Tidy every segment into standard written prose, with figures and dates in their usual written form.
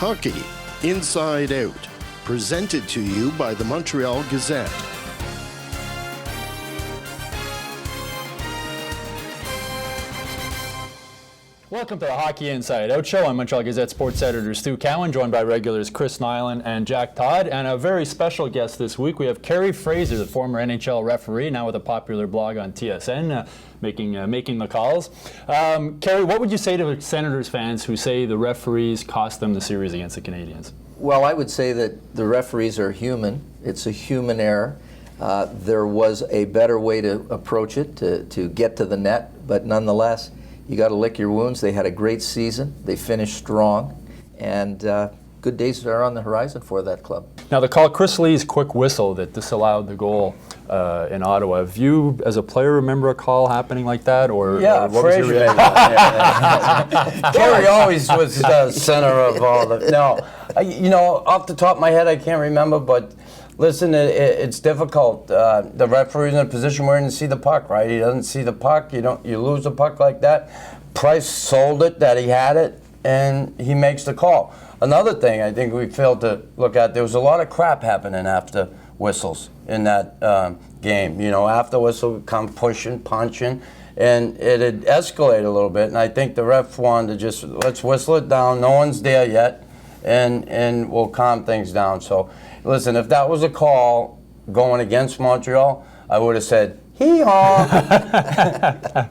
Hockey Inside Out, presented to you by the Montreal Gazette. Welcome to the Hockey Inside Out Show. I'm Montreal Gazette sports editor Stu Cowan, joined by regulars Chris Nyland and Jack Todd. And a very special guest this week, we have Kerry Fraser, the former NHL referee, now with a popular blog on TSN, making the calls. Kerry, what would you say to Senators fans who say the referees cost them the series against the Canadiens? Well, I would say that the referees are human. It's a human error. There was a better way to approach it, to get to the net, but nonetheless, you got to lick your wounds. They had a great season. They finished strong, and good days are on the horizon for that club. Now, the call, Chris Lee's quick whistle that disallowed the goal in Ottawa. Have you, as a player, remember a call happening like that, or yeah, or what was your Fraser. reaction? Kerry always was the center of all the. No, off the top of my head, I can't remember, but. Listen, it's difficult. The referee's in a position where he doesn't see the puck, right? He doesn't see the puck. You lose a puck like that. Price sold it that he had it, and he makes the call. Another thing I think we failed to look at, there was a lot of crap happening after whistles in that game. After whistle, come pushing, punching, and it had escalated a little bit. And I think the ref wanted to just, let's whistle it down. No one's there yet, and we'll calm things down. So. Listen, if that was a call going against Montreal, I would have said, hee-haw.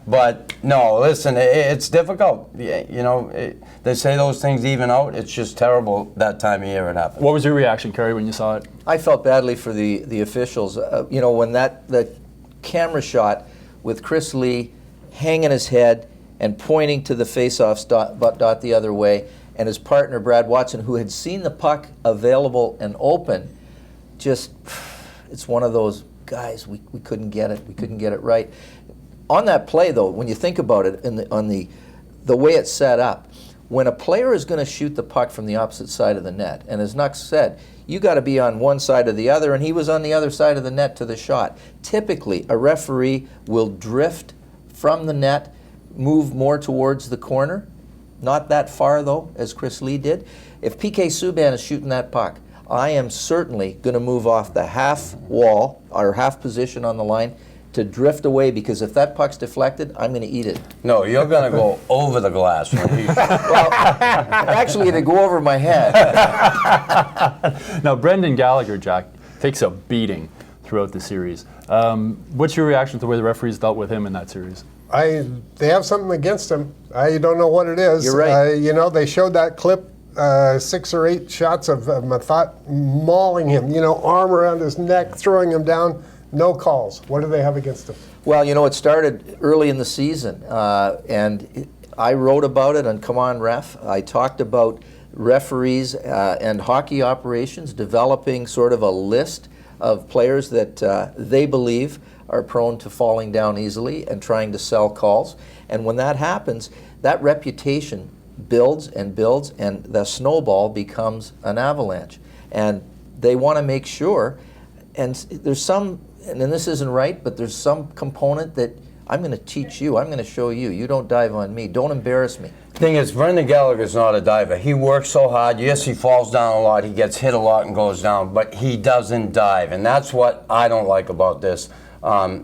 But no, listen, it's difficult. They say those things even out. It's just terrible that time of year it happened. What was your reaction, Kerry, when you saw it? I felt badly for the officials. When the camera shot with Chris Lee hanging his head and pointing to the face-off dot the other way, and his partner, Brad Watson, who had seen the puck available and open, it's one of those guys, we couldn't get it. We couldn't get it right. On that play, though, when you think about it, on the way it's set up, when a player is going to shoot the puck from the opposite side of the net, and as Nuck said, you got to be on one side or the other, and he was on the other side of the net to the shot. Typically, a referee will drift from the net, move more towards the corner. Not that far, though, as Chris Lee did. If PK Subban is shooting that puck, I am certainly going to move off the half wall, or half position on the line, to drift away, because if that puck's deflected, I'm going to eat it. No, you're going to go over the glass when he Well, actually, it'd go over my head. Now, Brendan Gallagher, Jack, takes a beating throughout the series. What's your reaction to the way the referees dealt with him in that series? They have something against him. I don't know what it is. You're right. They showed that clip, 6 or 8 shots of Mathot mauling him, arm around his neck, throwing him down. No calls. What do they have against him? Well, it started early in the season, and I wrote about it on Come On Ref. I talked about referees and hockey operations developing sort of a list of players that they believe are prone to falling down easily and trying to sell calls. And when that happens, that reputation builds and builds, and the snowball becomes an avalanche. And they want to make sure, and there's some, and this isn't right, but there's some component that I'm going to teach you, I'm going to show you. You don't dive on me. Don't embarrass me. Thing is, Brendan Gallagher's not a diver. He works so hard. Yes, he falls down a lot. He gets hit a lot and goes down, but he doesn't dive. And that's what I don't like about this.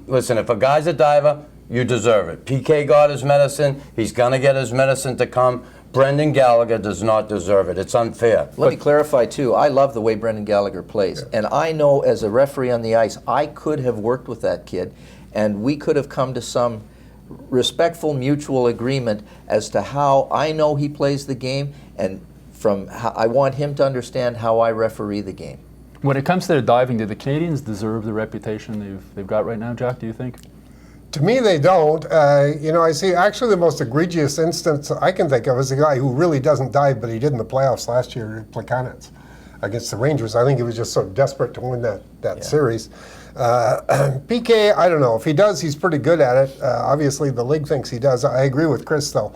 Listen, if a guy's a diver, you deserve it. PK got his medicine. He's going to get his medicine to come. Brendan Gallagher does not deserve it. It's unfair. Let me clarify, too. I love the way Brendan Gallagher plays. Yeah. And I know as a referee on the ice, I could have worked with that kid, and we could have come to some respectful mutual agreement as to how I know he plays the game, and from how I want him to understand how I referee the game. When it comes to their diving, do the Canadiens deserve the reputation they've got right now, Jack, do you think? To me, they don't. I see actually the most egregious instance I can think of is a guy who really doesn't dive, but he did in the playoffs last year, Plekanec, against the Rangers. I think he was just so desperate to win that series. PK, I don't know. If he does, he's pretty good at it. Obviously, the league thinks he does. I agree with Chris, though.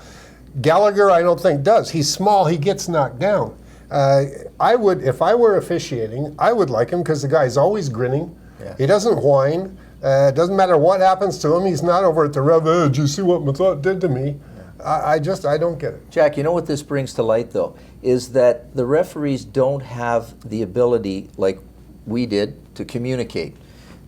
Gallagher, I don't think does. He's small. He gets knocked down. I would, if I were officiating, I would like him because the guy's always grinning. Yeah. He doesn't whine. It doesn't matter what happens to him. He's not over at the rev. Did you see what Mathot did to me? I don't get it. Jack, you know what this brings to light, though, is that the referees don't have the ability, like we did, to communicate.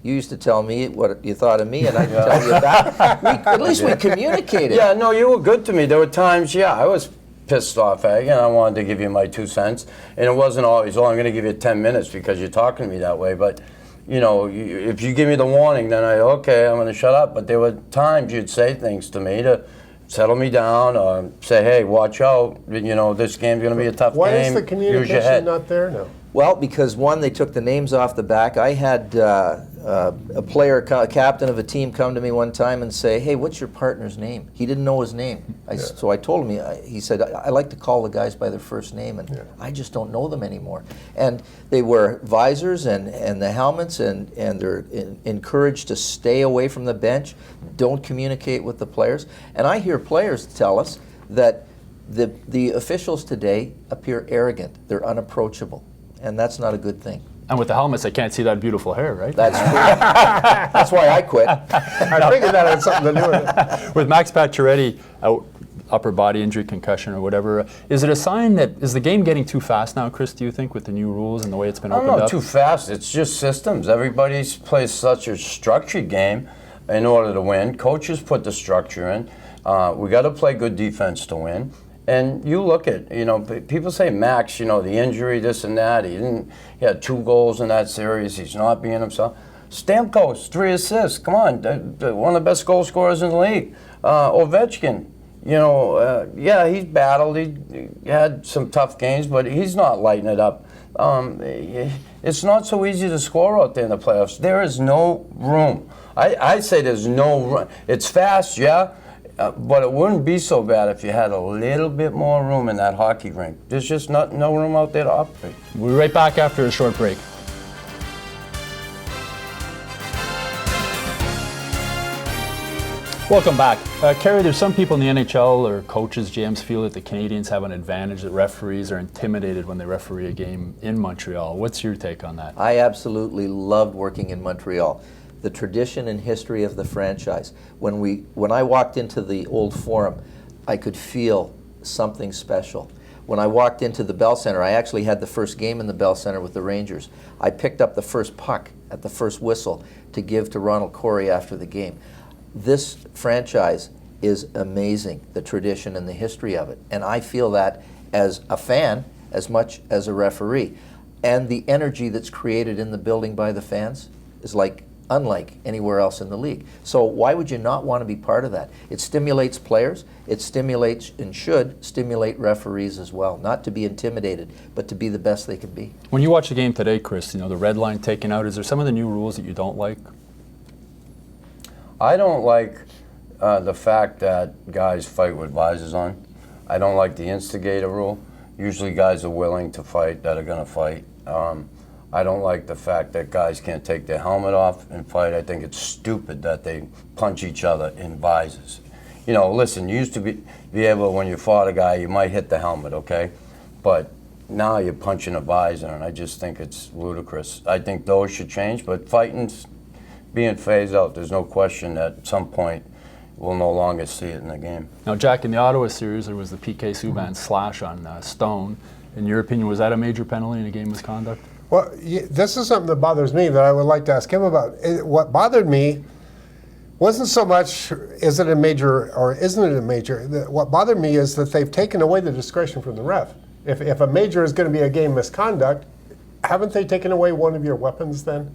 You used to tell me what you thought of me, and I'd tell you back. At least we communicated. Yeah, no, you were good to me. There were times, I was pissed off at you, and I wanted to give you my 2 cents. And it wasn't always, I'm going to give you 10 minutes because you're talking to me that way. But, if you give me the warning, then I'm going to shut up. But there were times you'd say things to me to settle me down or say, hey, watch out. This game's going to be a tough Why game. is the Use your communication head. not there now? Well, because one, they took the names off the back. I had a player, a captain of a team, come to me one time and say, "Hey, what's your partner's name?" He didn't know his name. So I told him. He said, "I like to call the guys by their first name, and I just don't know them anymore." And they wear visors and the helmets, and they're encouraged to stay away from the bench. Don't communicate with the players. And I hear players tell us that the officials today appear arrogant. They're unapproachable. And that's not a good thing. And with the helmets, I can't see that beautiful hair, right? That's true. That's why I quit. I figured that had something to do with it. With Max Pacioretty out, upper body injury, concussion, or whatever, is it a sign that is the game getting too fast now, Chris? Do you think, with the new rules and the way it's been I opened don't know, up? too fast. It's just systems. Everybody plays such a structured game in order to win. Coaches put the structure in. We got to play good defense to win. And you look at, people say Max, the injury, this and that. He had 2 goals in that series. He's not being himself. Stamkos, 3 assists. Come on, one of the best goal scorers in the league. Ovechkin, he's battled. He had some tough games, but he's not lighting it up. It's not so easy to score out there in the playoffs. There is no room. I say there's no room. It's fast, but it wouldn't be so bad if you had a little bit more room in that hockey rink. There's just no room out there to operate. We'll be right back after a short break. Welcome back. Kerry, there's some people in the NHL or coaches, GMs feel that the Canadians have an advantage, that referees are intimidated when they referee a game in Montreal. What's your take on that? I absolutely loved working in Montreal. The tradition and history of the franchise. When I walked into the old Forum, I could feel something special. When I walked into the Bell Center, I actually had the first game in the Bell Center with the Rangers. I picked up the first puck at the first whistle to give to Ronald Corey after the game. This franchise is amazing, the tradition and the history of it. And I feel that as a fan as much as a referee. And the energy that's created in the building by the fans is unlike anywhere else in the league. So why would you not want to be part of that? It stimulates players, it stimulates and should stimulate referees as well, not to be intimidated, but to be the best they can be. When you watch the game today, Chris, the red line taken out, is there some of the new rules that you don't like? I don't like the fact that guys fight with visors on. I don't like the instigator rule. Usually guys are willing to fight that are going to fight. I don't like the fact that guys can't take their helmet off and fight. I think it's stupid that they punch each other in visors. Listen, you used to be able, when you fought a guy, you might hit the helmet, okay? But now you're punching a visor, and I just think it's ludicrous. I think those should change, but fighting's being phased out. There's no question that at some point we'll no longer see it in the game. Now, Jack, in the Ottawa series, there was the PK Subban slash on Stone. In your opinion, was that a major penalty in a game misconduct? Well, this is something that bothers me that I would like to ask him about. What bothered me wasn't so much is it a major or isn't it a major. What bothered me is that they've taken away the discretion from the ref. If a major is going to be a game misconduct, haven't they taken away one of your weapons then?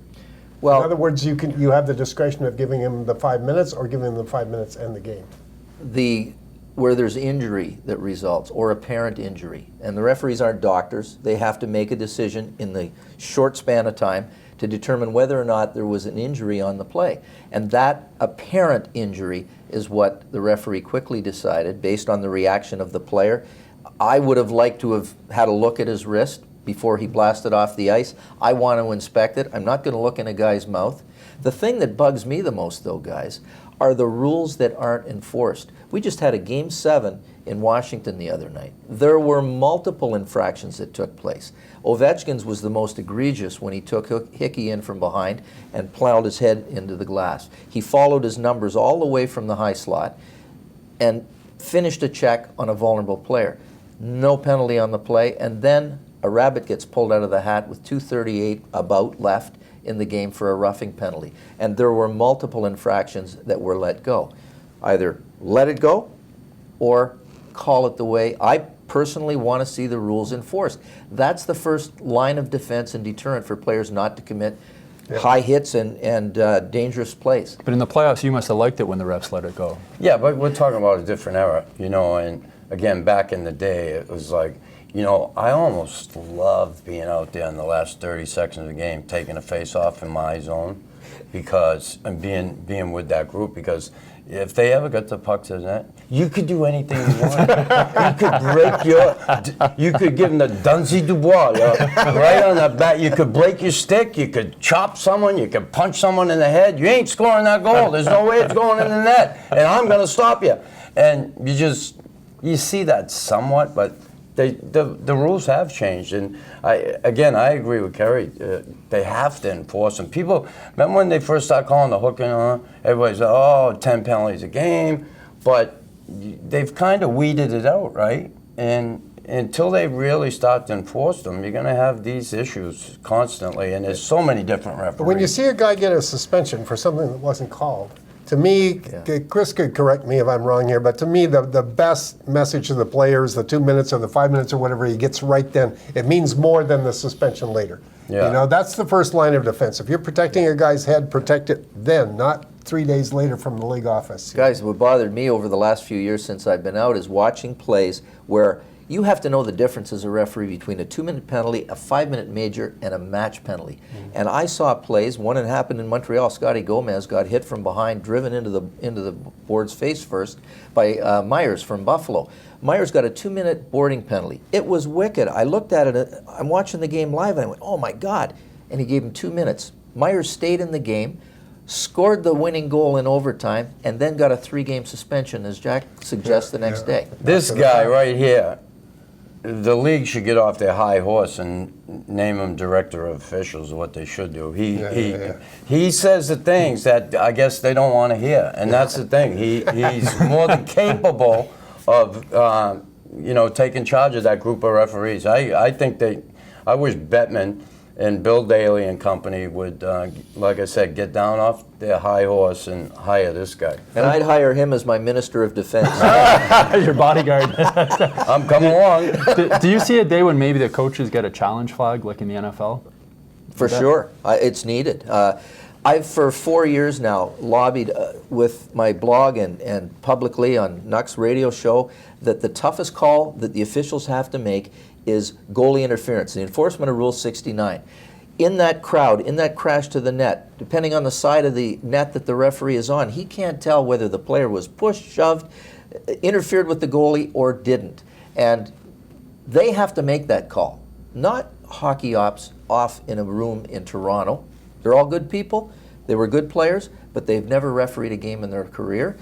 Well, in other words, you have the discretion of giving him the 5 minutes or giving him the 5 minutes and the game. Where there's injury that results, or apparent injury, and the referees aren't doctors, they have to make a decision in the short span of time to determine whether or not there was an injury on the play. And that apparent injury is what the referee quickly decided based on the reaction of the player. I would have liked to have had a look at his wrist before he blasted off the ice. I want to inspect it. I'm not going to look in a guy's mouth. The thing that bugs me the most, though, guys, are the rules that aren't enforced. We just had a Game 7 in Washington the other night. There were multiple infractions that took place. Ovechkin's was the most egregious when he took Hickey in from behind and plowed his head into the glass. He followed his numbers all the way from the high slot, and finished a check on a vulnerable player. No penalty on the play, and then a rabbit gets pulled out of the hat with 2:38 about left in the game for a roughing penalty. And there were multiple infractions that were let go. Either let it go or call it the way. I personally want to see the rules enforced. That's the first line of defense and deterrent for players not to commit high hits and dangerous plays. But in the playoffs, you must have liked it when the refs let it go. Yeah, but we're talking about a different era, and again, back in the day, it was like, I almost loved being out there in the last 30 seconds of the game, taking a face-off in my zone, and being with that group, because if they ever got the puck to the net, you could do anything you want. You could give them the Dunsey Dubois, right on the bat. You could break your stick. You could chop someone. You could punch someone in the head. You ain't scoring that goal. There's no way it's going in the net, and I'm going to stop you. And you see that somewhat, but the rules have changed, and I agree with Kerry. They have to enforce them. People, remember when they first started calling the hooking on? Everybody's like, 10 penalties a game, but they've kind of weeded it out, right? And until they really start to enforce them, you're going to have these issues constantly, and there's so many different referees. But when you see a guy get a suspension for something that wasn't called, to me, Chris could correct me if I'm wrong here, but to me, the best message to the players, the 2 minutes or the 5 minutes or whatever he gets right then, it means more than the suspension later. Yeah. That's the first line of defense. If you're protecting a guy's head, protect it then, not 3 days later from the league office. Guys, what bothered me over the last few years since I've been out is watching plays where you have to know the difference as a referee between a 2-minute penalty, a 5-minute major, and a match penalty. And I saw plays, one had happened in Montreal. Scotty Gomez got hit from behind, driven into the board's face first by Myers from Buffalo. Myers got a 2-minute boarding penalty. It was wicked. I looked at it, I'm watching the game live, and I went, oh my God. And he gave him 2 minutes. Myers stayed in the game, scored the winning goal in overtime, and then got a 3-game suspension, as Jack suggests, the next day. This guy right here, the league should get off their high horse and name him director of officials, what they should do. He says the things that I guess they don't want to hear, and that's the thing. He's more than capable of taking charge of that group of referees. I wish Bettman and Bill Daly and company would, like I said, get down off their high horse and hire this guy. And I'd hire him as my Minister of Defense. Your bodyguard. I'm coming along. Do you see a day when maybe the coaches get a challenge flag like in the NFL? For sure. It's needed. I've, for 4 years now, lobbied with my blog and publicly on Nuck's radio show that the toughest call that the officials have to make is goalie interference, the enforcement of Rule 69. In that crowd, in that crash to the net, depending on the side of the net that the referee is on, he can't tell whether the player was pushed, shoved, interfered with the goalie, or didn't. And they have to make that call, not hockey ops off in a room in Toronto. They're all good people. They were good players, but they've never refereed a game in their career.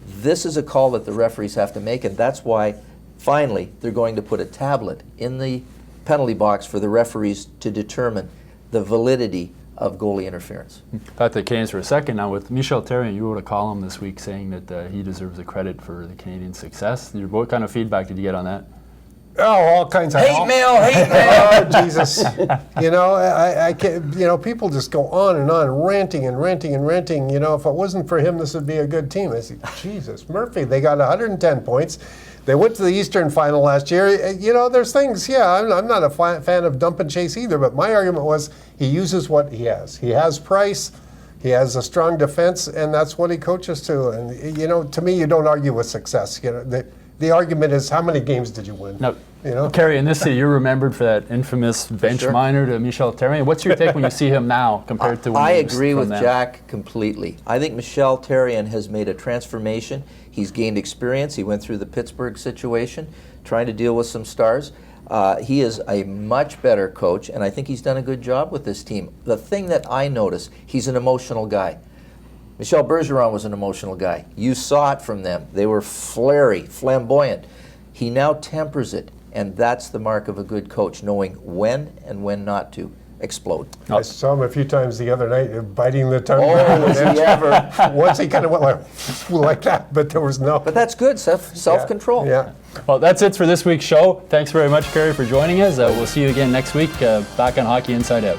This is a call that the referees have to make, and that's why finally they're going to put a tablet in the penalty box for the referees to determine the validity of goalie interference. Back to the Canadiens for a second now. With Michel Therrien, you wrote a column this week saying that he deserves the credit for the Canadian success. What kind of feedback did you get on that? Oh, all kinds of Hate mail. Oh, Jesus. I can't, people just go on and on, ranting and ranting and ranting. If it wasn't for him, this would be a good team. I said, Jesus, Murphy, they got 110 points. They went to the Eastern Final last year. There's things, I'm not a fan of dump and chase either, but my argument was he uses what he has. He has Price, he has a strong defense, and that's what he coaches to. And, to me, you don't argue with success. The argument is, how many games did you win? Now, Kerry, in this city, you're remembered for that infamous bench minor to Michel Therrien. What's your take when you see him now compared to when I he was agree from with then? Jack completely. I think Michel Therrien has made a transformation. He's gained experience. He went through the Pittsburgh situation, trying to deal with some stars. He is a much better coach, and I think he's done a good job with this team. The thing that I notice, he's an emotional guy. Michel Bergeron was an emotional guy. You saw it from them. They were flary, flamboyant. He now tempers it, and that's the mark of a good coach, knowing when and when not to. explode. I saw him a few times the other night biting the tongue. Oh, was he ever? Once he kind of went like that, but there was no. But that's good, self-control. Yeah. Well, that's it for this week's show. Thanks very much, Kerry, for joining us. We'll see you again next week back on Hockey Inside Out.